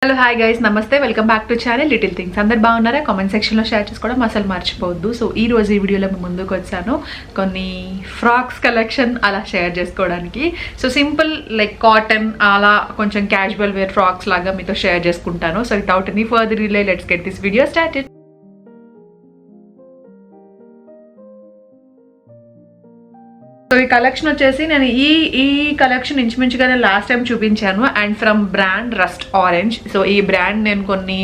Hello hi guys నమస్తే welcome back to channel little things. అందరు బాగున్నారా? కామెంట్ సెక్షన్లో షేర్ చేసుకోవడం అసలు మర్చిపోవద్దు. సో ఈ రోజు ఈ వీడియోలో ముందుకు వచ్చాను కొన్ని ఫ్రాక్స్ కలెక్షన్ అలా షేర్ చేసుకోవడానికి. సో సింపుల్ లైక్ కాటన్ అలా కొంచెం క్యాజువల్ వేర్ ఫ్రాక్స్ లాగా మీతో షేర్ చేసుకుంటాను. So without any further delay let's get this video started. So ఈ కలెక్షన్ వచ్చేసి నేను ఈ కలెక్షన్ ఇంచుమించుగా నేను లాస్ట్ టైం చూపించాను and from brand rust orange. So ఈ బ్రాండ్ నేను కొన్ని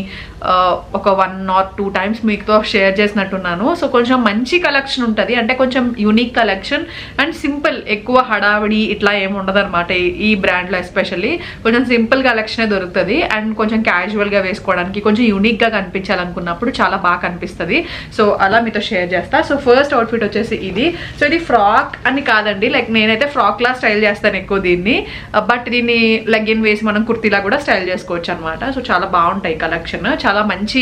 ఒక 1 or 2 times మీతో షేర్ చేసినట్టున్నాను. సో కొంచెం మంచి కలెక్షన్ ఉంటుంది, అంటే కొంచెం యూనిక్ కలెక్షన్ అండ్ సింపుల్, ఎక్కువ హడావిడి ఇట్లా ఏమి ఉండదు అనమాట. ఈ బ్రాండ్లో ఎస్పెషల్లీ కొంచెం సింపుల్ కలెక్షనే దొరుకుతుంది అండ్ కొంచెం క్యాజువల్గా వేసుకోవడానికి కొంచెం యూనిక్గా కనిపించాలనుకున్నప్పుడు చాలా బాగా కనిపిస్తుంది. సో అలా మీతో షేర్ చేస్తా. సో ఫస్ట్ అవుట్ఫిట్ వచ్చేసి ఇది. సో ఇది ఫ్రాక్ అని కాదండి, లైక్ నేనైతే ఫ్రాక్ లా స్టైల్ చేస్తాను ఎక్కువ దీన్ని, బట్ దీన్ని లెగ్గిన్ వేసి మనం కుర్తీలా కూడా స్టైల్ చేసుకోవచ్చు అనమాట. సో చాలా బాగుంటాయి కలెక్షన్, చాలా మంచి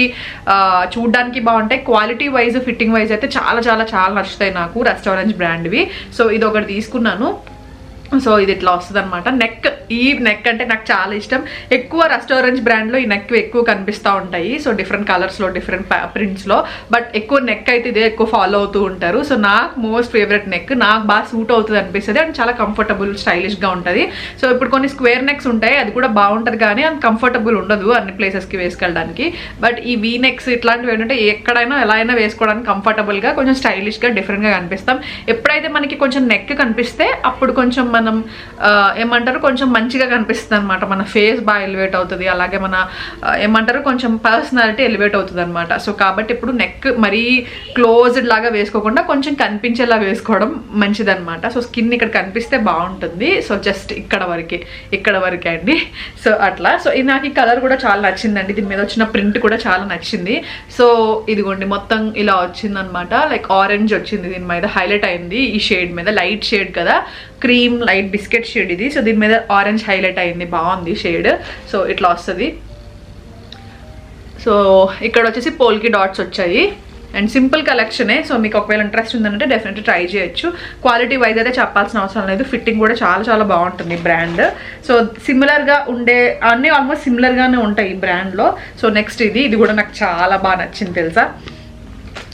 చూడడానికి బాగుంటాయి. క్వాలిటీ వైజ్ ఫిట్టింగ్ వైజ్ అయితే చాలా చాలా చాలా నచ్చుతాయి నాకు రెస్టారెంట్ బ్రాండ్వి. సో ఇది ఒకటి తీసుకున్నాను. సో ఇది ఇట్లా వస్తుంది అనమాట. ఈ నెక్ అంటే నాకు చాలా ఇష్టం. ఎక్కువ రెస్టారెంట్ బ్రాండ్లో ఈ నెక్ ఎక్కువ కనిపిస్తూ ఉంటాయి. సో డిఫరెంట్ కలర్స్లో డిఫరెంట్ ప్రింట్స్లో, బట్ ఎక్కువ నెక్ అయితే ఇదే ఎక్కువ ఫాలో అవుతూ ఉంటారు. సో నాకు మోస్ట్ ఫేవరెట్ నెక్, నాకు బాగా సూట్ అవుతుంది అనిపిస్తుంది అండ్ చాలా కంఫర్టబుల్ స్టైలిష్గా ఉంటుంది. సో ఇప్పుడు కొన్ని స్క్వేర్ నెక్స్ ఉంటాయి, అది కూడా బాగుంటుంది కానీ అంత కంఫర్టబుల్ ఉండదు అన్ని ప్లేసెస్కి వేసుకెళ్ళడానికి. బట్ ఈ వీ నెక్స్ ఇట్లాంటివి ఏంటంటే ఎక్కడైనా ఎలా అయినా వేసుకోవడానికి కంఫర్టబుల్గా కొంచెం స్టైలిష్గా డిఫరెంట్గా కనిపిస్తాం. ఎప్పుడైతే మనకి కొంచెం నెక్ కనిపిస్తే అప్పుడు కొంచెం మనం ఏమంటారు కొంచెం మంచిగా కనిపిస్తుంది అనమాట. మన ఫేస్ బాగా ఎలివేట్ అవుతుంది, అలాగే మన ఏమంటారు కొంచెం పర్సనాలిటీ ఎలివేట్ అవుతుంది అనమాట. సో కాబట్టి ఇప్పుడు నెక్ మరీ క్లోజ్డ్ లాగా వేసుకోకుండా కొంచెం కనిపించేలా వేసుకోవడం మంచిదన్నమాట. సో స్కిన్ ఇక్కడ కనిపిస్తే బాగుంటుంది. సో జస్ట్ ఇక్కడ వరకే అండి. సో అట్లా. సో నాకు ఈ కలర్ కూడా చాలా నచ్చిందండి. దీని మీద వచ్చిన ప్రింట్ కూడా చాలా నచ్చింది. సో ఇదిగోండి మొత్తం ఇలా వచ్చిందనమాట. లైక్ ఆరెంజ్ వచ్చింది, దీని మీద హైలైట్ అయింది. ఈ షేడ్ మీద లైట్ షేడ్ కదా, క్రీమ్ లైట్ బిస్కెట్ షేడ్ ఇది. సో దీని మీద ఆరెంజ్ హైలైట్ అయింది, బాగుంది షేడ్. సో ఇట్లా వస్తుంది. సో ఇక్కడ వచ్చేసి పోల్కి డాట్స్ వచ్చాయి అండ్ సింపుల్ కలెక్షనే. సో మీకు ఒకవేళ ఇంట్రెస్ట్ ఉందంటే డెఫినెట్లీ ట్రై చేయొచ్చు. క్వాలిటీ వైజ్ అయితే చెప్పాల్సిన అవసరం లేదు, ఫిట్టింగ్ కూడా చాలా చాలా బాగుంటుంది బ్రాండ్. సో సిమిలర్గా ఉండే అన్నీ ఆల్మోస్ట్ సిమిలర్గానే ఉంటాయి ఈ బ్రాండ్లో. సో నెక్స్ట్ ఇది కూడా నాకు చాలా బాగా నచ్చింది తెలుసా.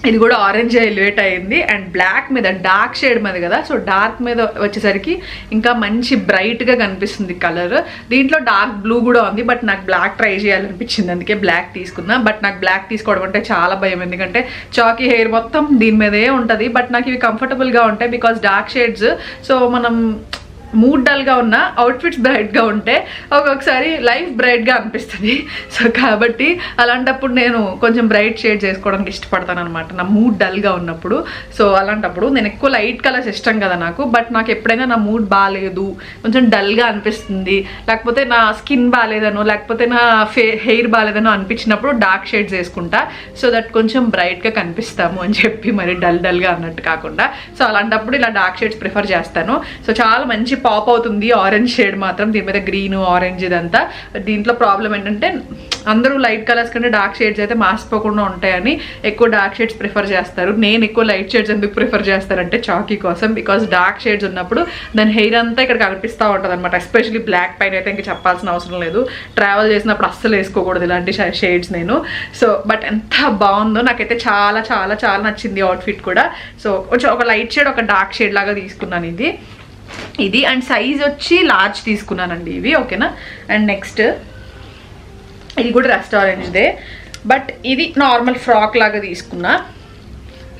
ఇది కూడా ఆరెంజ్ ఎలివేట్ అయింది అండ్ బ్లాక్ మీద డార్క్ షేడ్ మీద కదా. సో డార్క్ మీద వచ్చేసరికి ఇంకా మంచి బ్రైట్గా కనిపిస్తుంది కలర్. దీంట్లో డార్క్ బ్లూ కూడా ఉంది, బట్ నాకు బ్లాక్ ట్రై చేయాలనిపించింది, అందుకే బ్లాక్ తీసుకున్నా. బట్ నాకు బ్లాక్ తీసుకోవడం అంటే చాలా భయం, ఎందుకంటే చాకీ హెయిర్ మొత్తం దీని మీదే ఉంటుంది. బట్ నాకు ఇవి కంఫర్టబుల్గా ఉంటాయి బికాస్ డార్క్ షేడ్స్. సో మనం మూడ్ డల్గా ఉన్న అవుట్ఫిట్స్ బ్రైట్గా ఉంటే ఒక్కొక్కసారి లైఫ్ బ్రైట్గా అనిపిస్తుంది. సో కాబట్టి అలాంటప్పుడు నేను కొంచెం బ్రైట్ షేడ్ చేసుకోవడానికి ఇష్టపడతాను అనమాట నా మూడ్ డల్గా ఉన్నప్పుడు. సో అలాంటప్పుడు నేను ఎక్కువ లైట్ కలర్స్ ఇష్టం కదా నాకు, బట్ నాకు ఎప్పుడైనా నా మూడ్ బాగాలేదు, కొంచెం డల్గా అనిపిస్తుంది, లేకపోతే నా స్కిన్ బాగాలేదనో లేకపోతే నా హెయిర్ బాగాలేదనో అనిపించినప్పుడు డార్క్ షేడ్స్ వేసుకుంటా. సో దట్ కొంచెం బ్రైట్గా కనిపిస్తాము అని చెప్పి మరి డల్గా అన్నట్టు కాకుండా. సో అలాంటప్పుడు ఇలా డార్క్ షేడ్స్ ప్రిఫర్ చేస్తాను. సో చాలా మంచి పాప్ అవుతుంది ఆరెంజ్ షేడ్ మాత్రం, దీని మీద గ్రీన్ ఆరెంజ్ ఇదంతా. దీంట్లో ప్రాబ్లం ఏంటంటే అందరూ లైట్ కలర్స్ కంటే డార్క్ షేడ్స్ అయితే మాసిపోకుండా ఉంటాయని ఎక్కువ డార్క్ షేడ్స్ ప్రిఫర్ చేస్తారు. నేను ఎక్కువ లైట్ షేడ్స్ ఎందుకు ప్రిఫర్ చేస్తానంటే చాకీ కోసం, బికాస్ డార్క్ షేడ్స్ ఉన్నప్పుడు దాని హెయిర్ అంతా ఇక్కడ కనిపిస్తూ ఉంటుంది అనమాట. ఎస్పెషల్లీ బ్లాక్ పైన అయితే ఇంకా చెప్పాల్సిన అవసరం లేదు. ట్రావెల్ చేసినప్పుడు అస్సలు వేసుకోకూడదు ఇలాంటి షేడ్స్ నేను. సో బట్ ఎంత బాగుందో, నాకైతే చాలా చాలా చాలా నచ్చింది అవుట్ఫిట్ కూడా. సో కొంచెం ఒక లైట్ షేడ్ ఒక డార్క్ షేడ్ లాగా తీసుకున్నాను ఇది అండ్ సైజ్ వచ్చి లార్జ్ తీసుకున్నానండి ఇవి, ఓకేనా. అండ్ నెక్స్ట్ ఇది కూడా రెస్టారెంట్దే, బట్ ఇది నార్మల్ ఫ్రాక్ లాగా తీసుకున్నా.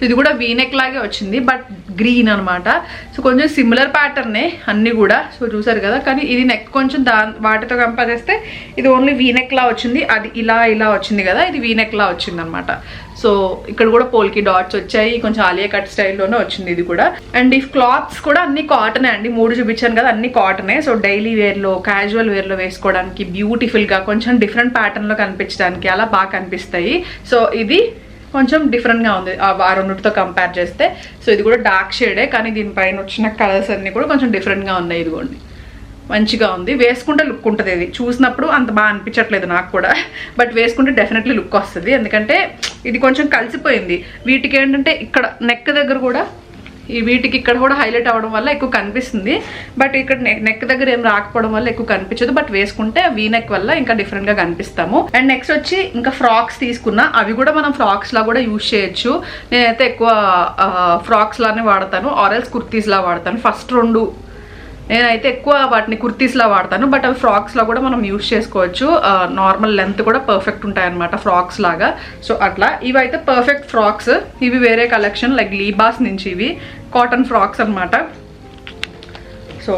ఇది కూడా వీనెక్ లాగే వచ్చింది, బట్ గ్రీన్ అనమాట. సో కొంచెం సిమిలర్ ప్యాటర్నే అన్నీ కూడా. సో చూసారు కదా, కానీ ఇది నెక్ కొంచెం వాటితో కంపేర్ చేస్తే ఇది ఓన్లీ వీనెక్ లా వచ్చింది, అది ఇలా వచ్చింది కదా, ఇది వీనెక్ లా వచ్చింది అనమాట. సో ఇక్కడ కూడా పోల్కి డాట్స్ వచ్చాయి, కొంచెం ఆలియా కట్ స్టైల్లోనే వచ్చింది ఇది కూడా. అండ్ ఈ క్లాత్స్ కూడా అన్ని కాటనే అండి, 3 చూపించాను కదా అన్ని కాటనే. సో డైలీ వేర్లో క్యాజువల్ వేర్లో వేసుకోవడానికి బ్యూటిఫుల్గా కొంచెం డిఫరెంట్ ప్యాటర్న్లో కనిపించడానికి అలా బాగా కనిపిస్తాయి. సో ఇది కొంచెం డిఫరెంట్గా ఉంది ఆ రెండుతో కంపేర్ చేస్తే. సో ఇది కూడా డార్క్ షేడే, కానీ దీనిపైన వచ్చిన కలర్స్ అన్నీ కూడా కొంచెం డిఫరెంట్గా ఉన్నాయి. ఇదిగోండి మంచిగా ఉంది, వేసుకుంటే లుక్ ఉంటుంది. ఇది చూసినప్పుడు అంత బాగా అనిపించట్లేదు నాకు కూడా, బట్ వేసుకుంటే డెఫినెట్లీ లుక్ వస్తుంది. ఎందుకంటే ఇది కొంచెం కలిసిపోయింది. వీటికి ఏంటంటే ఇక్కడ నెక్ దగ్గర కూడా ఈ వీటికి ఇక్కడ కూడా హైలైట్ అవ్వడం వల్ల ఎక్కువ కనిపిస్తుంది, బట్ ఇక్కడ నెక్ దగ్గర ఏం రాకపోవడం వల్ల ఎక్కువ కనిపించదు. బట్ వేసుకుంటే వీ నెక్ వల్ల ఇంకా డిఫరెంట్ గా కనిపిస్తాము. అండ్ నెక్స్ట్ వచ్చి ఇంకా ఫ్రాక్స్ తీసుకున్నా, అవి కూడా మనం ఫ్రాక్స్ లా కూడా యూజ్ చేయొచ్చు. నేనైతే ఎక్కువ ఫ్రాక్స్ లానే వాడతాను, ఆరెల్స్ కుర్తీస్ లా వాడతాను. ఫస్ట్ 2 నేనైతే ఎక్కువ వాటిని కుర్తీస్లా వాడతాను, బట్ అవి ఫ్రాక్స్లో కూడా మనం యూజ్ చేసుకోవచ్చు. నార్మల్ లెంత్ కూడా పర్ఫెక్ట్ ఉంటాయన్నమాట ఫ్రాక్స్ లాగా. సో అట్లా ఇవైతే పర్ఫెక్ట్ ఫ్రాక్స్. ఇవి వేరే కలెక్షన్, లైక్ లీబాస్ నుంచి ఇవి కాటన్ ఫ్రాక్స్ అనమాట. సో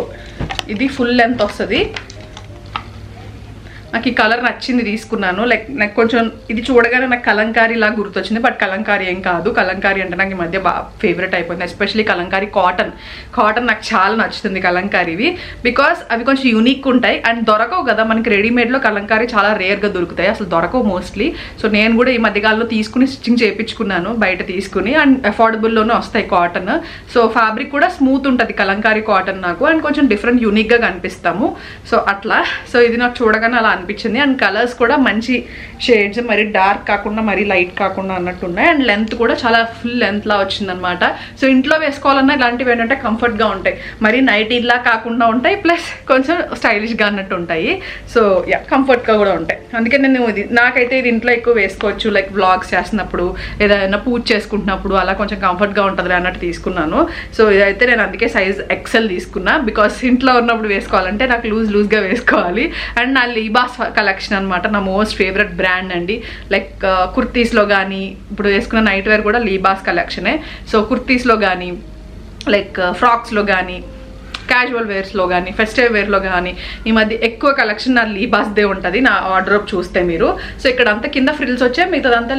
ఇది ఫుల్ లెంత్ వస్తుంది. నాకు ఈ కలర్ నచ్చింది, తీసుకున్నాను. లైక్ నాకు కొంచెం ఇది చూడగానే నాకు కలంకారీ లాగా గుర్తొచ్చింది, బట్ కలంకారీ ఏం కాదు. కలంకారీ అంటే నాకు ఈ మధ్య బాగా ఫేవరెట్ అయిపోయింది, ఎస్పెషల్లీ కలంకారీ కాటన్ నాకు చాలా నచ్చుతుంది కలంకారీవి, బికాస్ అవి కొంచెం యూనిక్ ఉంటాయి అండ్ దొరకవు కదా మనకి. రెడీమేడ్లో కలంకారీ చాలా రేర్గా దొరుకుతాయి, అసలు దొరకవు మోస్ట్లీ. సో నేను కూడా ఈ మధ్యకాలంలో తీసుకుని స్టిచ్చింగ్ చేయించుకున్నాను బయట తీసుకుని, అండ్ అఫోర్డబుల్లోనే వస్తాయి కాటన్. సో ఫ్యాబ్రిక్ కూడా స్మూత్ ఉంటుంది కలంకారీ కాటన్ నాకు, అండ్ కొంచెం డిఫరెంట్ యూనిక్గా కనిపిస్తాము. సో అట్లా, సో ఇది నాకు చూడగానే అలా అనిపించింది. అండ్ కలర్స్ కూడా మంచి షేడ్స్, మరి డార్క్ కాకుండా మరి లైట్ కాకుండా అన్నట్టు ఉన్నాయి. అండ్ లెంత్ కూడా చాలా ఫుల్ లెంత్ లా వచ్చిందనమాట. సో ఇంట్లో వేసుకోవాలన్నా ఇలాంటివి ఏంటంటే కంఫర్ట్గా ఉంటాయి, మరి నైటీలా కాకుండా ఉంటాయి, ప్లస్ కొంచెం స్టైలిష్గా అన్నట్టు ఉంటాయి. సో యా, కంఫర్ట్గా కూడా ఉంటాయి. అందుకే నేను నాకైతే ఇది ఇంట్లో ఎక్కువ వేసుకోవచ్చు, లైక్ వ్లాగ్స్ చేస్తున్నప్పుడు ఏదైనా పూజ చేసుకుంటున్నప్పుడు అలా కొంచెం కంఫర్ట్గా ఉంటుంది అన్నట్టు తీసుకున్నాను. సో ఇదైతే నేను అందుకే సైజ్ ఎక్సెల్ తీసుకున్నా, బికాస్ ఇంట్లో ఉన్నప్పుడు వేసుకోవాలంటే నాకు లూజ్గా వేసుకోవాలి. అండ్ నా లీబాస్ కలెక్షన్ అనమాట, నా మోస్ట్ ఫేవరెట్ బ్రాండ్ అండి. లైక్ కుర్తీస్లో కానీ, ఇప్పుడు వేసుకున్న నైట్ వేర్ కూడా లీబాస్ కలెక్షనే. సో కుర్తీస్లో కానీ, లైక్ ఫ్రాక్స్లో కానీ, క్యాజువల్ వేర్స్లో కానీ, ఫెస్టివ్ వేర్లో కానీ ఈ మధ్య ఎక్కువ కలెక్షన్ నా లీబాస్దే ఉంటుంది నా ఆర్డర్ చూస్తే మీరు. సో ఇక్కడ అంతా కింద ఫ్రిల్స్ వచ్చాయి, మిగతాదంతా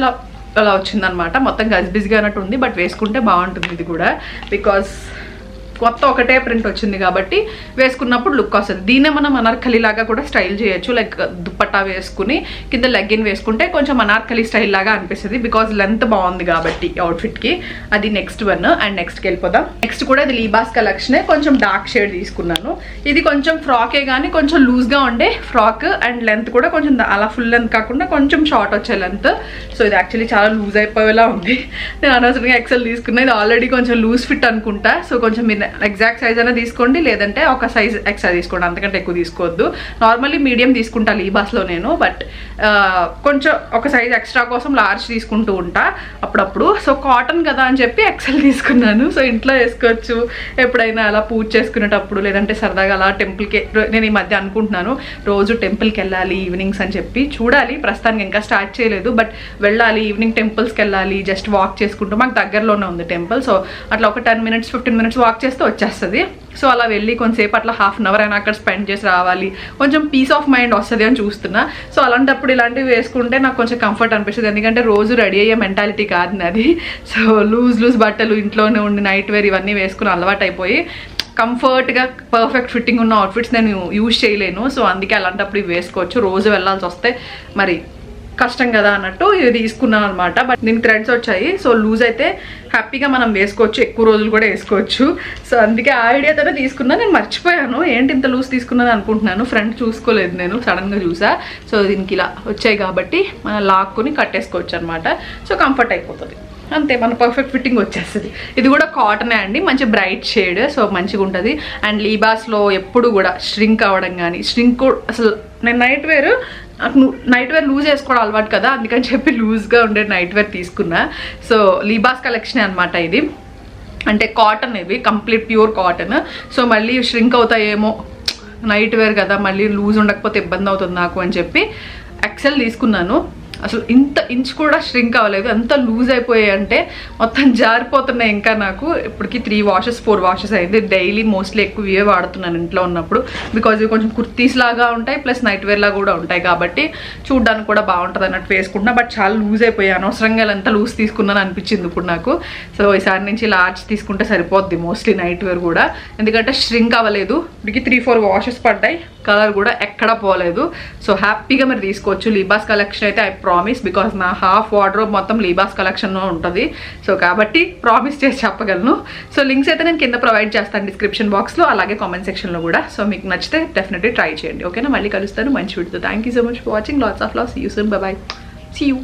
అలా వచ్చిందనమాట. మొత్తం గజిబిజిగా అన్నట్టు ఉంది, బట్ వేసుకుంటే బాగుంటుంది ఇది కూడా, బికాస్ మొత్తం ఒకటే ప్రింట్ వచ్చింది కాబట్టి వేసుకున్నప్పుడు లుక్ వస్తుంది. దీన్నే మనం అనార్కలి లాగా కూడా స్టైల్ చేయొచ్చు, లైక్ దుప్పట్టా వేసుకుని కింద లెగ్గిన్ వేసుకుంటే కొంచెం అనార్కలి స్టైల్ లాగా అనిపిస్తుంది, బికాజ్ లెంత్ బాగుంది కాబట్టి అవుట్ఫిట్కి. అది నెక్స్ట్ వన్. అండ్ నెక్స్ట్కి వెళ్ళిపోదాం. నెక్స్ట్ కూడా ఇది లీబాస్ కలెక్షనే, కొంచెం డార్క్ షేడ్ తీసుకున్నాను. ఇది కొంచెం ఫ్రాకే కానీ కొంచెం లూజ్గా ఉండే ఫ్రాక్, అండ్ లెంత్ కూడా కొంచెం అలా ఫుల్ లెంత్ కాకుండా కొంచెం షార్ట్ వచ్చే లెంత్. సో ఇది యాక్చువల్లీ చాలా లూజ్ అయిపోయేలా ఉంది, నేను అనవసరంగా ఎక్సెల్ తీసుకున్నా. ఇది ఆల్రెడీ కొంచెం లూజ్ ఫిట్ అనుకుంటా. సో కొంచెం మీరు ఎగ్జాక్ట్ సైజ్ అయినా తీసుకోండి, లేదంటే ఒక సైజ్ ఎక్స్ట్రా తీసుకోండి, అంతకంటే ఎక్కువ తీసుకోవద్దు. నార్మల్లీ మీడియం తీసుకుంటా లీబాస్లో నేను, బట్ కొంచెం ఒక సైజ్ ఎక్స్ట్రా కోసం లార్జ్ తీసుకుంటూ ఉంటా అప్పుడప్పుడు. సో కాటన్ కదా అని చెప్పి ఎక్సెల్ తీసుకున్నాను. సో ఇంట్లో వేసుకోవచ్చు ఎప్పుడైనా అలా పూజ చేసుకునేటప్పుడు, లేదంటే సరదాగా అలా టెంపుల్కి. నేను ఈ మధ్య అనుకుంటున్నాను రోజు టెంపుల్కి వెళ్ళాలి ఈవినింగ్స్ అని చెప్పి, చూడాలి, ప్రస్తుతానికి ఇంకా స్టార్ట్ చేయలేదు, బట్ వెళ్ళాలి ఈవినింగ్ టెంపుల్స్కి వెళ్ళాలి. జస్ట్ వాక్ చేసుకుంటూ, మాకు దగ్గరలోనే ఉంది టెంపుల్, సో అట్లా ఒక 10 minutes 15 minutes వాక్ చేస్తే వచ్చేస్తుంది. సో అలా వెళ్ళి కొంతసేపు అట్లా ½ an hour అయినా అక్కడ స్పెండ్ చేసి రావాలి, కొంచెం పీస్ ఆఫ్ మైండ్ వస్తుంది అని చూస్తున్నా. సో అలాంటప్పుడు ఇలాంటివి వేసుకుంటే నాకు కొంచెం కంఫర్ట్ అనిపిస్తుంది, ఎందుకంటే రోజు రెడీ అయ్యే మెంటాలిటీ కాదు నాది. సో లూజ్ బట్టలు ఇంట్లోనే ఉండి నైట్ వేర్ ఇవన్నీ వేసుకుని అలవాటు అయిపోయి కంఫర్ట్గా పర్ఫెక్ట్ ఫిట్టింగ్ ఉన్న అవుట్ఫిట్స్ నేను యూజ్ చేయలేను. సో అందుకే అలాంటప్పుడు ఇవి వేసుకోవచ్చు. రోజు వెళ్ళాల్సి వస్తే మరి కష్టం కదా అన్నట్టు ఇది తీసుకున్నాను అనమాట. బట్ దీనికి థ్రెడ్స్ వచ్చాయి, సో లూజ్ అయితే హ్యాపీగా మనం వేసుకోవచ్చు, ఎక్కువ రోజులు కూడా వేసుకోవచ్చు. సో అందుకే ఆ ఐడియాతోనే తీసుకున్నా. నేను మర్చిపోయాను ఏంటి ఇంత లూజ్ తీసుకున్నాను అనుకుంటున్నాను, ఫ్రంట్ చూసుకోలేదు నేను, సడన్గా చూసా. సో దీనికి ఇలా వచ్చాయి కాబట్టి మనం లాక్కుని కట్టేసుకోవచ్చు అనమాట. సో కంఫర్ట్ అయిపోతుంది అంతే, మన పర్ఫెక్ట్ ఫిట్టింగ్ వచ్చేస్తుంది. ఇది కూడా కాటనే అండి, మంచి బ్రైట్ షేడ్, సో మంచిగా ఉంటుంది. అండ్ లీబాస్లో ఎప్పుడు కూడా ష్రింక్ అవ్వడం కానీ, ష్రింక్ అసలు నేను నైట్ వేర్ లూజ్ వేసుకోవడం అలవాటు కదా, అందుకని చెప్పి లూజ్గా ఉండే నైట్ వేర్ తీసుకున్నా. సో లీబాస్ కలెక్షనే అనమాట ఇది, అంటే కాటన్, ఇవి కంప్లీట్ ప్యూర్ కాటన్. సో మళ్ళీ ష్రింక్ అవుతాయేమో నైట్ వేర్ కదా, మళ్ళీ లూజ్ ఉండకపోతే ఇబ్బంది అవుతుంది నాకు అని చెప్పి ఎక్సెల్ తీసుకున్నాను. అసలు ఇంత ఇంచ్ కూడా ష్రింక్ అవ్వలేదు, ఎంత లూజ్ అయిపోయాయి అంటే మొత్తం జారిపోతున్నాయి. ఇంకా నాకు ఇప్పటికి 3 washes 4 washes అయింది. డైలీ మోస్ట్లీ ఎక్కువ ఇవే వాడుతున్నాను ఇంట్లో ఉన్నప్పుడు, బికాజ్ ఇవి కొంచెం కుర్తీస్ లాగా ఉంటాయి, ప్లస్ నైట్ వేర్ లాగా కూడా ఉంటాయి కాబట్టి చూడడానికి కూడా బాగుంటుంది అన్నట్టు వేసుకుంటున్నా. బట్ చాలా లూజ్ అయిపోయాయి, అనవసరంగా ఎంత లూజ్ తీసుకున్నాను అనిపించింది ఇప్పుడు నాకు. సో ఈసారి నుంచి లార్జ్ తీసుకుంటే సరిపోద్ది మోస్ట్లీ నైట్ వేర్ కూడా, ఎందుకంటే ష్రింక్ అవ్వలేదు. ఇప్పటికి 3-4 washes పడ్డాయి, కలర్ కూడా ఎక్కడా పోలేదు. సో హ్యాపీగా మీరు తీసుకోవచ్చు. లీబాస్ కలెక్షన్ అయితే ఐ ప్రామిస్, బికాస్ నా హాఫ్ వార్డ్రోబ్ మొత్తం లీబాస్ కలెక్షన్లో ఉంటుంది. సో కాబట్టి ప్రామిస్ చేసి చెప్పగలను. సో లింక్స్ అయితే నేను కింద ప్రొవైడ్ చేస్తాను డిస్క్రిప్షన్ బాక్స్లో, అలాగే కామెంట్ సెక్షన్లో కూడా. సో మీకు నచ్చితే డెఫినెట్లీ ట్రై చేయండి. ఓకేనా, మళ్ళీ కలుస్తాను మంచి వీడియోతో. Thank you so much for watching. Lots of love. See you soon. Bye bye. See you.